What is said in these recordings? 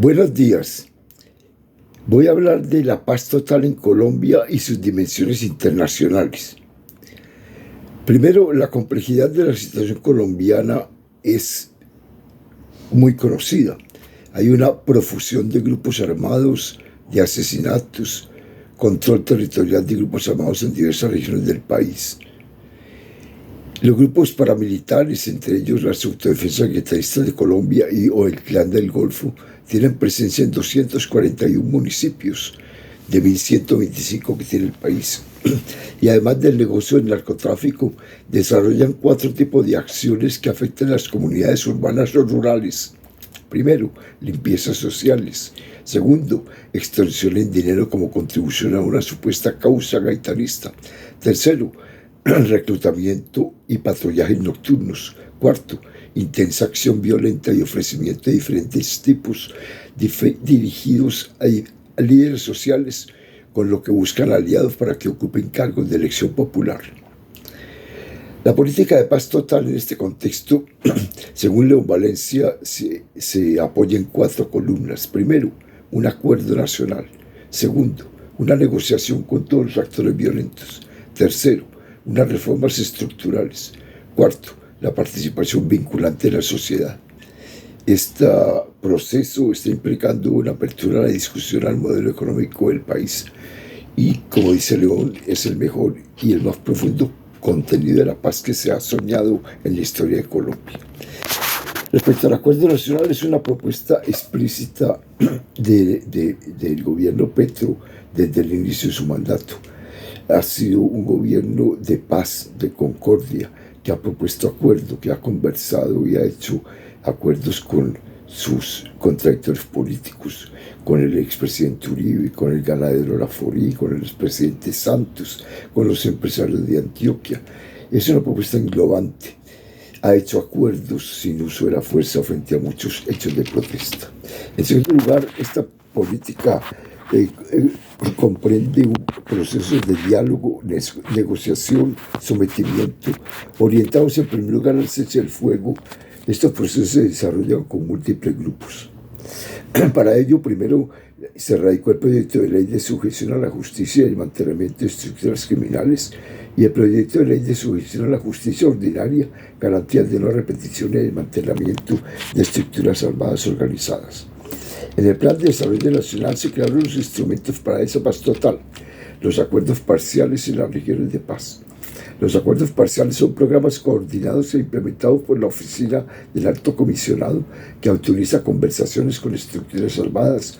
Buenos días. Voy a hablar de la paz total en Colombia y sus dimensiones internacionales. Primero, la complejidad de la situación colombiana es muy conocida. Hay una profusión de grupos armados, de asesinatos, control territorial de grupos armados en diversas regiones del país. Los grupos paramilitares, entre ellos las autodefensas guetaristas de Colombia o el Clan del Golfo, tienen presencia en 241 municipios de 1.125 que tiene el país. Y además del negocio del narcotráfico, desarrollan 4 tipos de acciones que afectan a las comunidades urbanas o rurales. Primero, limpiezas sociales. Segundo, extorsión en dinero como contribución a una supuesta causa gaitanista. Tercero, reclutamiento y patrullajes nocturnos. Cuarto, intensa acción violenta y ofrecimiento de diferentes tipos dirigidos a líderes sociales, con lo que buscan aliados para que ocupen cargos de elección popular. La política de paz total en este contexto, según León Valencia, se apoya en 4 columnas. Primero, un acuerdo nacional. Segundo, una negociación con todos los actores violentos. Tercero, unas reformas estructurales. Cuarto, la participación vinculante de la sociedad. Este proceso está implicando una apertura a la discusión al modelo económico del país y, como dice León, es el mejor y el más profundo contenido de la paz que se ha soñado en la historia de Colombia. Respecto al acuerdo nacional, es una propuesta explícita del gobierno Petro desde el inicio de su mandato. Ha sido un gobierno de paz, de concordia, que ha propuesto acuerdos, que ha conversado y ha hecho acuerdos con sus contradictores políticos, con el expresidente Uribe, con el ganadero Laforí, con el expresidente Santos, con los empresarios de Antioquia. Es una propuesta englobante. Ha hecho acuerdos sin uso de la fuerza frente a muchos hechos de protesta. En segundo lugar, esta política comprende un proceso de diálogo, negociación, sometimiento, orientados en primer lugar al cese del fuego. Estos procesos se desarrollan con múltiples grupos. Para ello, primero se radicó el proyecto de ley de sujeción a la justicia y el mantenimiento de estructuras criminales y el proyecto de ley de sujeción a la justicia ordinaria, garantías de no repetición y desmantelamiento de estructuras armadas organizadas. En el Plan de Desarrollo Nacional se crearon los instrumentos para esa paz total, los acuerdos parciales en las regiones de paz. Los acuerdos parciales son programas coordinados e implementados por la Oficina del Alto Comisionado, que autoriza conversaciones con estructuras armadas,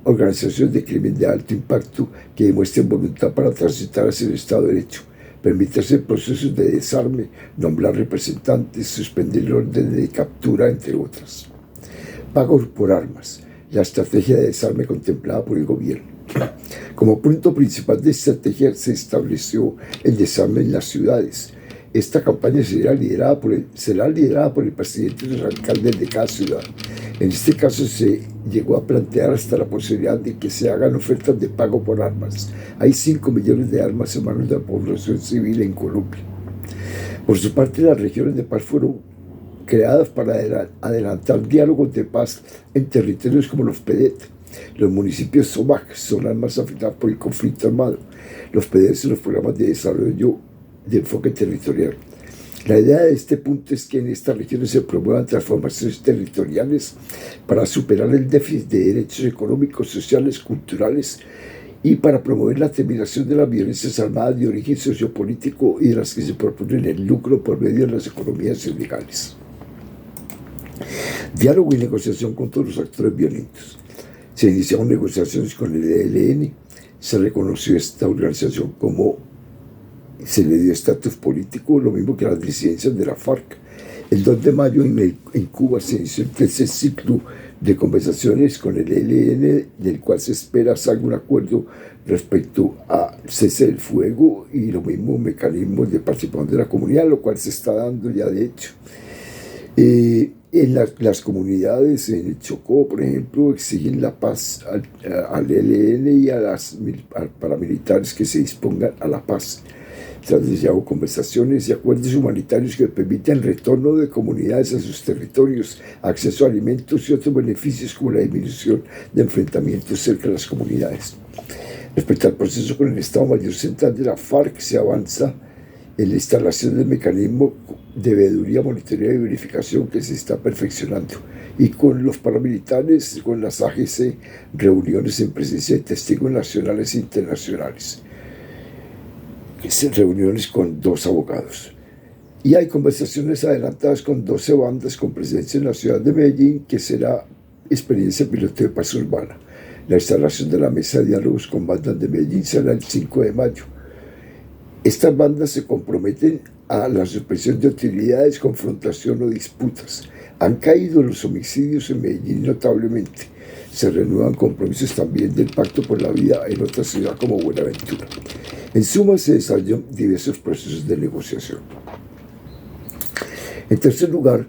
organizaciones de crimen de alto impacto que demuestren voluntad para transitar hacia el Estado de Derecho, permite hacer procesos de desarme, nombrar representantes, suspender el orden de captura, entre otras. Pagos por armas. La estrategia de desarme contemplada por el gobierno. Como punto principal de estrategia se estableció el desarme en las ciudades. Esta campaña será liderada por el presidente y los alcaldes de cada ciudad. En este caso se llegó a plantear hasta la posibilidad de que se hagan ofertas de pago por armas. Hay 5 millones de armas en manos de la población civil en Colombia. Por su parte, las regiones de paz fueron creadas para adelantar diálogos de paz en territorios como los PEDET. Los municipios SOMAC son las más afectadas por el conflicto armado. Los PEDET son los programas de desarrollo de enfoque territorial. La idea de este punto es que en estas regiones se promuevan transformaciones territoriales para superar el déficit de derechos económicos, sociales, culturales y para promover la terminación de las violencias armadas de origen sociopolítico y de las que se proponen el lucro por medio de las economías ilegales. Diálogo y negociación con todos los actores violentos. Se iniciaron negociaciones con el ELN, se reconoció esta organización como se le dio estatus político, lo mismo que las disidencias de la FARC. El 2 de mayo en Cuba se inició el tercer ciclo de conversaciones con el ELN, del cual se espera salga un acuerdo respecto al cese del fuego y los mismos mecanismos de participación de la comunidad, lo cual se está dando ya de hecho. En las comunidades, en el Chocó, por ejemplo, exigen la paz al ELN y a paramilitares que se dispongan a la paz. Se han desarrollado conversaciones y acuerdos humanitarios que permiten retorno de comunidades a sus territorios, acceso a alimentos y otros beneficios como la disminución de enfrentamientos cerca de las comunidades. Respecto al proceso con el Estado Mayor Central de la FARC, se avanza en la instalación del mecanismo de veeduría, monitoreo y verificación que se está perfeccionando, y con los paramilitares, con las AGC, reuniones en presencia de testigos nacionales e internacionales, reuniones con 2 abogados. Y hay conversaciones adelantadas con 12 bandas con presencia en la ciudad de Medellín, que será experiencia piloto de paz urbana. La instalación de la mesa de diálogos con bandas de Medellín será el 5 de mayo. Estas bandas se comprometen a la suspensión de hostilidades, confrontación o disputas. Han caído los homicidios en Medellín notablemente. Se renuevan compromisos también del Pacto por la Vida en otra ciudad como Buenaventura. En suma, se desarrollan diversos procesos de negociación. En tercer lugar,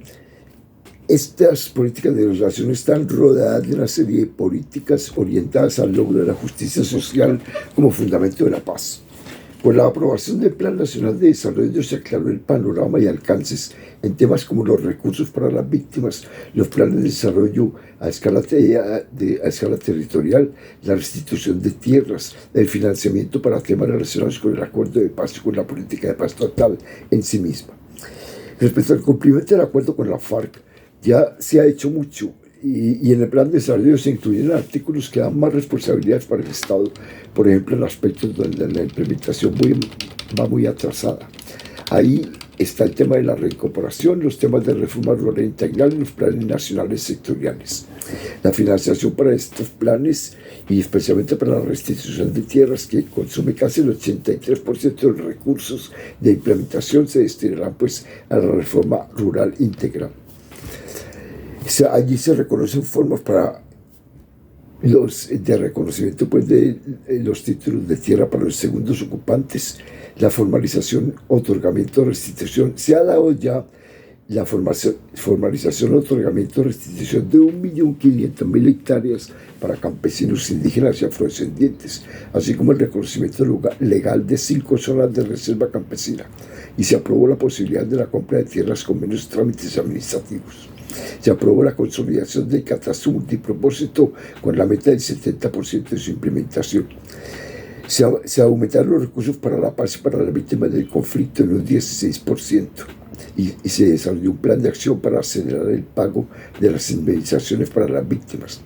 estas políticas de relación están rodeadas de una serie de políticas orientadas al logro de la justicia social como fundamento de la paz. Con la aprobación del Plan Nacional de Desarrollo se aclaró el panorama y alcances en temas como los recursos para las víctimas, los planes de desarrollo a escala territorial, la restitución de tierras, el financiamiento para temas relacionados con el acuerdo de paz y con la política de paz total en sí misma. Respecto al cumplimiento del acuerdo con la FARC, ya se ha hecho mucho. Y en el plan de desarrollo se incluyen artículos que dan más responsabilidades para el Estado, por ejemplo, en aspectos donde la implementación va muy atrasada. Ahí está el tema de la reincorporación, los temas de reforma rural integral y los planes nacionales sectoriales. La financiación para estos planes, y especialmente para la restitución de tierras, que consume casi el 83% de los recursos de implementación, se destinarán pues a la reforma rural integral. Allí se reconocen formas para de reconocimiento pues, de los títulos de tierra para los segundos ocupantes, la formalización, otorgamiento, restitución. Se ha dado ya la formalización, otorgamiento, restitución de 1.500.000 hectáreas para campesinos indígenas y afrodescendientes, así como el reconocimiento legal de 5 zonas de reserva campesina, y se aprobó la posibilidad de la compra de tierras con menos trámites administrativos. Se aprobó la consolidación del catastro multipropósito con la meta del 70% de su implementación. Se aumentaron los recursos para la paz y para las víctimas del conflicto en un 16%. Y se desarrolló un plan de acción para acelerar el pago de las indemnizaciones para las víctimas.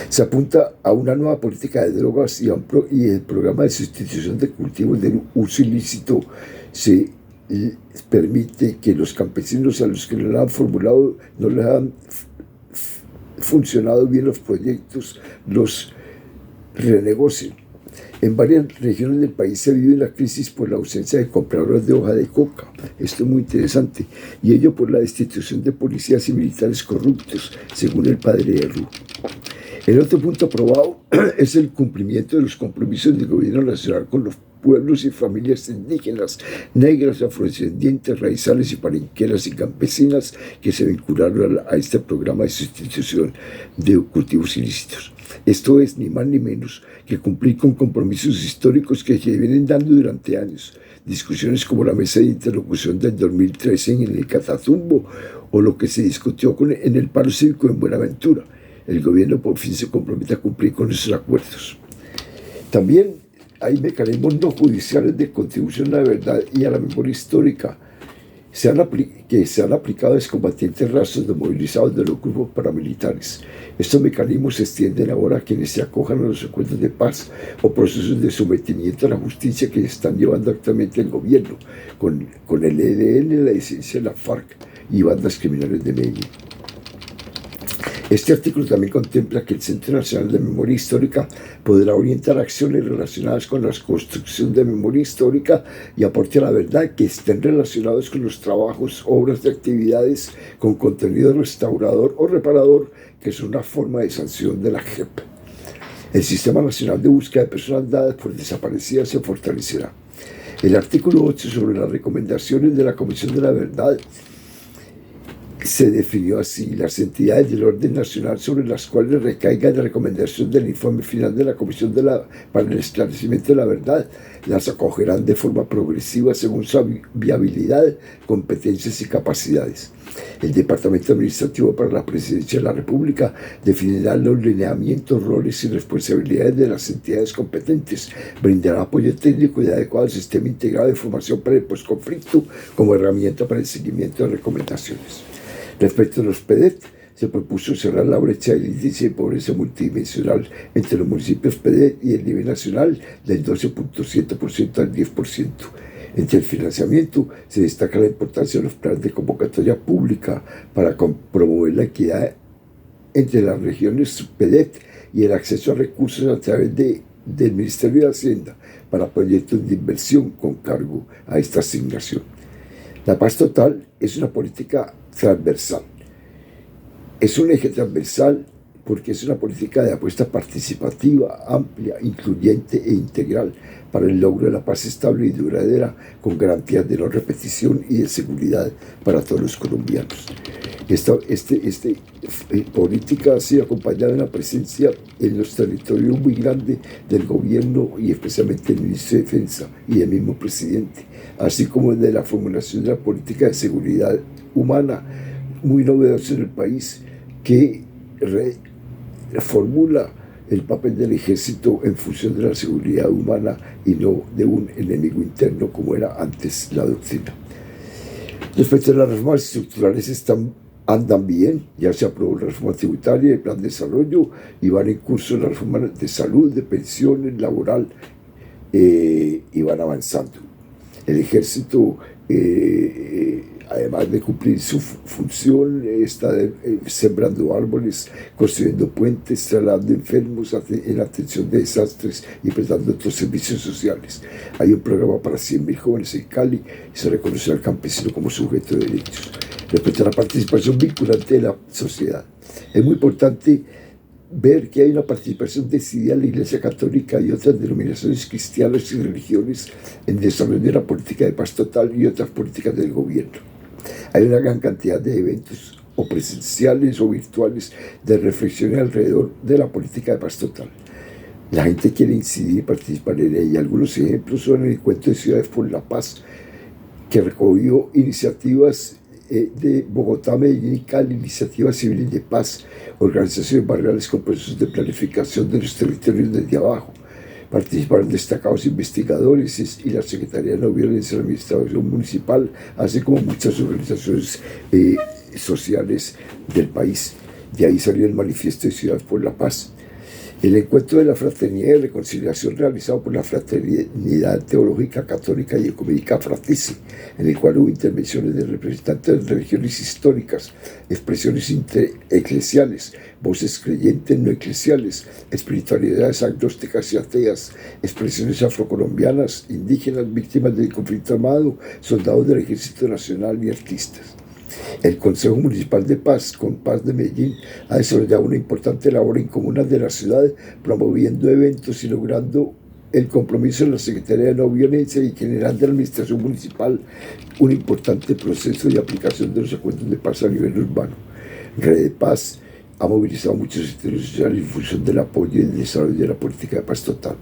Se apunta a una nueva política de drogas y el programa de sustitución de cultivos del uso ilícito se permite que los campesinos a los que no les han funcionado bien los proyectos, los renegocien. En varias regiones del país se vive la crisis por la ausencia de compradores de hoja de coca. Esto es muy interesante. Y ello por la destitución de policías y militares corruptos, según el padre de Ru. El otro punto aprobado es el cumplimiento de los compromisos del gobierno nacional con los pueblos y familias indígenas, negras, afrodescendientes, raizales y palenqueras y campesinas que se vincularon a este programa de sustitución de cultivos ilícitos. Esto es ni más ni menos que cumplir con compromisos históricos que se vienen dando durante años. Discusiones como la mesa de interlocución del 2013 en el Catatumbo o lo que se discutió en el paro cívico en Buenaventura. El gobierno por fin se compromete a cumplir con esos acuerdos. También hay mecanismos no judiciales de contribución a la verdad y a la memoria histórica que se han aplicado a excombatientes rasos desmovilizados de los grupos paramilitares. Estos mecanismos se extienden ahora a quienes se acojan a los acuerdos de paz o procesos de sometimiento a la justicia que están llevando actualmente el gobierno, con el ELN, la disidencia de la FARC y bandas criminales de Medellín. Este artículo también contempla que el Centro Nacional de Memoria Histórica podrá orientar acciones relacionadas con la construcción de memoria histórica y aporte a la verdad que estén relacionados con los trabajos, obras y actividades con contenido restaurador o reparador, que es una forma de sanción de la JEP. El Sistema Nacional de Búsqueda de Personas Dadas por Desaparecidas se fortalecerá. El artículo 8 sobre las recomendaciones de la Comisión de la Verdad se definió así: las entidades del orden nacional sobre las cuales recaiga la recomendación del informe final de la Comisión para el esclarecimiento de la verdad las acogerán de forma progresiva según su viabilidad, competencias y capacidades. El Departamento Administrativo para la Presidencia de la República definirá los lineamientos, roles y responsabilidades de las entidades competentes, brindará apoyo técnico y adecuado al sistema integrado de formación para el posconflicto como herramienta para el seguimiento de recomendaciones. Respecto a los PEDET, se propuso cerrar la brecha del índice de pobreza multidimensional entre los municipios PEDET y el nivel nacional del 12.7% al 10%. Entre el financiamiento se destaca la importancia de los planes de convocatoria pública para promover la equidad entre las regiones PEDET y el acceso a recursos a través del Ministerio de Hacienda para proyectos de inversión con cargo a esta asignación. La paz total es una política transversal. Es un eje transversal porque es una política de apuesta participativa, amplia, incluyente e integral para el logro de la paz estable y duradera con garantías de no repetición y de seguridad para todos los colombianos. Esta política ha sido acompañada de una presencia en los territorios muy grande del gobierno y especialmente del ministro de Defensa y del mismo presidente, así como de la formulación de la política de seguridad humana muy novedosa en el país, que formula el papel del ejército en función de la seguridad humana y no de un enemigo interno como era antes la doctrina. Respecto a las reformas estructurales, andan bien. Ya se aprobó la reforma tributaria, el plan de desarrollo, y van en curso las reformas de salud, de pensiones, laboral, y van avanzando. El ejército, además de cumplir su función, está sembrando árboles, construyendo puentes, trasladando enfermos en atención de desastres y prestando otros servicios sociales. Hay un programa para 100.000 jóvenes en Cali y se reconoce al campesino como sujeto de derechos. Respecto a la participación vinculante de la sociedad, es muy importante ver que hay una participación decidida de la Iglesia Católica y otras denominaciones cristianas y religiones en el desarrollo de la política de paz total y otras políticas del gobierno. Hay una gran cantidad de eventos, o presenciales o virtuales, de reflexiones alrededor de la política de paz total. La gente quiere incidir y participar en ella. Algunos ejemplos son el Encuentro de Ciudades por la Paz, que recogió iniciativas de Bogotá, Medellín y Cali, iniciativas civiles de paz, organizaciones barriales con procesos de planificación de los territorios desde abajo. Participaron destacados investigadores y la Secretaría de No Violencia de la Administración Municipal, así como muchas organizaciones sociales del país. De ahí salió el Manifiesto de Ciudad por la Paz. El encuentro de la Fraternidad y Reconciliación realizado por la Fraternidad Teológica Católica y Ecuménica Fratesi, en el cual hubo intervenciones de representantes de religiones históricas, expresiones intereclesiales, voces creyentes no eclesiales, espiritualidades agnósticas y ateas, expresiones afrocolombianas, indígenas, víctimas del conflicto armado, soldados del Ejército Nacional y artistas. El Consejo Municipal de Paz, con Paz de Medellín, ha desarrollado una importante labor en comunas de la ciudad, promoviendo eventos y logrando el compromiso de la Secretaría de No Violencia y general de la Administración Municipal un importante proceso de aplicación de los acuerdos de paz a nivel urbano. Red de Paz ha movilizado muchos sectores sociales en función del apoyo y el desarrollo de la política de paz total.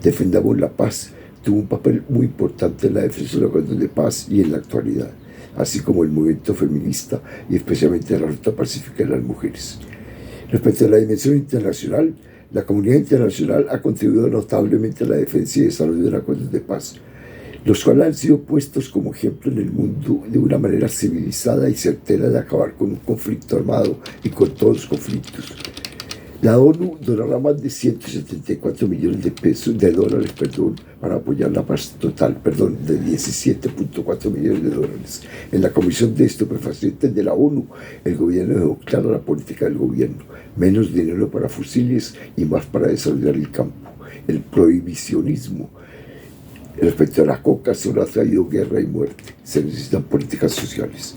Defendamos la Paz tuvo un papel muy importante en la defensa de los acuerdos de paz y en la actualidad, así como el movimiento feminista y especialmente la ruta pacífica de las mujeres. Respecto a la dimensión internacional, la comunidad internacional ha contribuido notablemente a la defensa y desarrollo de los acuerdos de paz, los cuales han sido puestos como ejemplo en el mundo de una manera civilizada y certera de acabar con un conflicto armado y con todos los conflictos. La ONU donará más de 174 millones de dólares para apoyar la paz total, de 17.4 millones de dólares. En la Comisión de Estupefacientes de la ONU, el gobierno dejó clara la política del gobierno: menos dinero para fusiles y más para desarrollar el campo. El prohibicionismo respecto a la coca solo ha traído guerra y muerte. Se necesitan políticas sociales.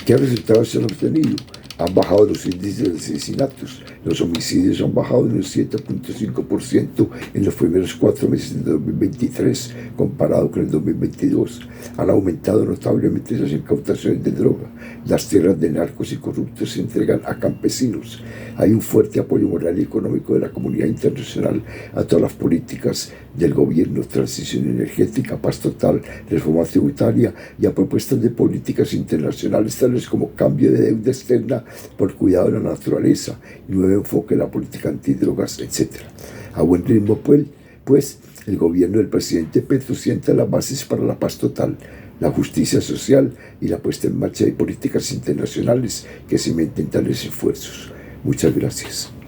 ¿Qué resultados se han obtenido? han bajado los índices de asesinatos, los homicidios han bajado en un 7.5% en los primeros 4 meses de 2023 comparado con el 2022. Han aumentado notablemente las incautaciones de droga, las tierras de narcos y corruptos se entregan a campesinos. Hay un fuerte apoyo moral y económico de la comunidad internacional a todas las políticas del gobierno, transición energética, paz total, reforma tributaria y a propuestas de políticas internacionales tales como cambio de deuda externa por cuidado de la naturaleza y nuevo enfoque en la política antidrogas, etc. A buen ritmo, pues, el gobierno del presidente Petro sienta las bases para la paz total, la justicia social y la puesta en marcha de políticas internacionales que cimenten tales esfuerzos. Muchas gracias.